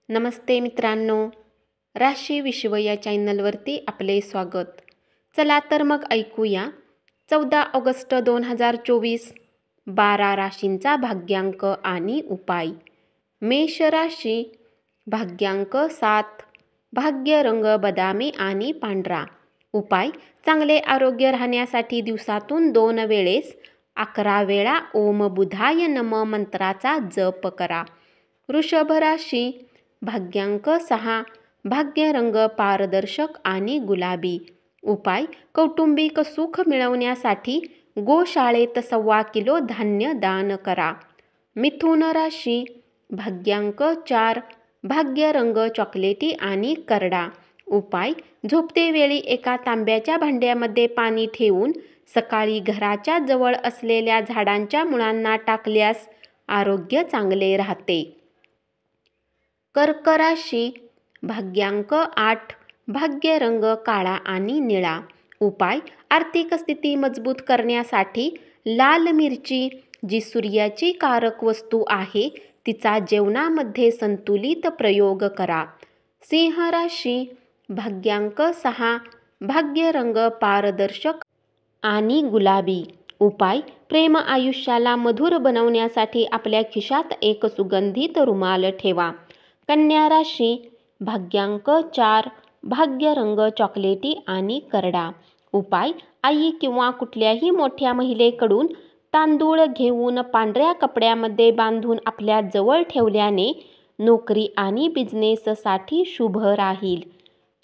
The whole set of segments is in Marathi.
नमस्ते मित्रांनो, राशी विश्व या चॅनलवरती आपले स्वागत. चला तर मग ऐकूया 14 ऑगस्ट 2024 12 राशींचा भाग्यांक आणि उपाय. मेष राशी, भाग्यांक 7, भाग्य रंग बदामी आणि पांढरा. उपाय: चांगले आरोग्य राहण्यासाठी दिवसातून 2 वेळेस 11 वेळा ओम बुधाय नम मंत्राचा जप करा. वृषभ राशी, भाग्यांक 6, भाग्य रंग पारदर्शक आणि गुलाबी. उपाय: कौटुंबिक सुख मिळवण्यासाठी गोशाळेत 1.25 किलो धान्य दान करा. मिथुन राशी, भाग्यांक 4, भाग्य रंग चॉकलेटी आणि करडा. उपाय: झोपतेवेळी एका तांब्याच्या भांड्यामध्ये पाणी ठेवून सकाळी घराच्या जवळ असलेल्या झाडांच्या मुळांना टाकल्यास आरोग्य चांगले राहते. कर्क राशी, भाग्यांक 8, भाग्य रंग काळा आणि निळा. उपाय: आर्थिक स्थिती मजबूत करण्यासाठी लाल मिरची, जी सूर्याची कारक वस्तू आहे, तिचा जेवणामध्ये संतुलित प्रयोग करा. सिंह राशी, भाग्यांक 6, भाग्य रंग पारदर्शक आणि गुलाबी. उपाय: प्रेम आयुष्याला मधुर बनवण्यासाठी आपल्या खिशात एक सुगंधित रुमाल ठेवा. कन्या राशी, भाग्यांक 4, भाग्य रंग चॉकलेटी आणि करडा. उपाय: आई किंवा कुठल्याही मोठ्या महिलेकडून तांदूळ घेऊन पांढऱ्या कपड्यामध्ये बांधून आपल्या जवळ ठेवल्याने नोकरी आणि बिझनेससाठी शुभ राहील.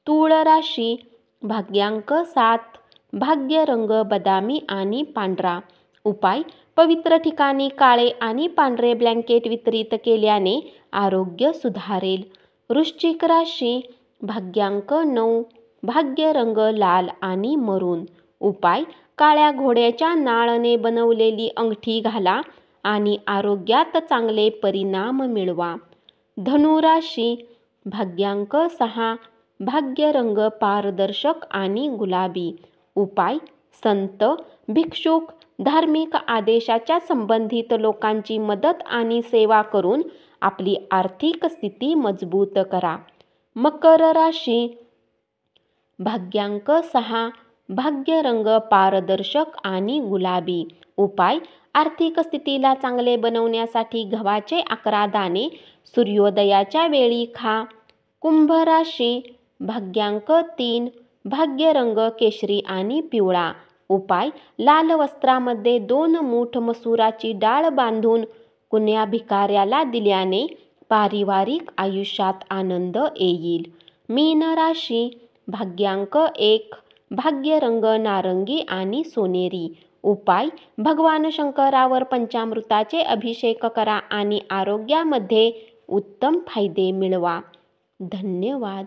तूळ राशी, भाग्यांक 7, भाग्य रंग बदामी आणि पांढरा. उपाय: पवित्र ठिकाणी काळे आणि पांढरे ब्लँकेट वितरित केल्याने आरोग्य सुधारेल. वृश्चिक राशी, भाग्यांक 9, भाग्य रंग लाल आणि मरून. उपाय: काळ्या घोड्याच्या नाळाने बनवलेली अंगठी घाला आणि आरोग्यात चांगले परिणाम मिळवा. धनु राशी, भाग्यांक 6, भाग्य रंग पारदर्शक आणि गुलाबी. उपाय: संत, भिक्षुक, धार्मिक आदेशाच्या संबंधित लोकांची मदत आणि सेवा करून आपली आर्थिक स्थिती मजबूत करा. मकर राशी, भाग्यांक 6, भाग्य रंग पारदर्शक आणि गुलाबी. उपाय: आर्थिक स्थितीला चांगले बनवण्यासाठी गव्हाचे 11 दाणे सूर्योदयाच्या वेळी खा. कुंभ राशी, भाग्यांक 3, भाग्य रंग केशरी आणि पिवळा. उपाय: लाल वस्त्रामध्ये 2 मूठ मसुराची डाळ बांधून कुण्या भिकाऱ्याला दिल्याने पारिवारिक आयुष्यात आनंद येईल. मीन राशी, भाग्यांक 1, भाग्य रंग नारंगी आणि सोनेरी. उपाय: भगवान शंकरावर पंचामृताचे अभिषेक करा आणि आरोग्यामध्ये उत्तम फायदे मिळवा. धन्यवाद.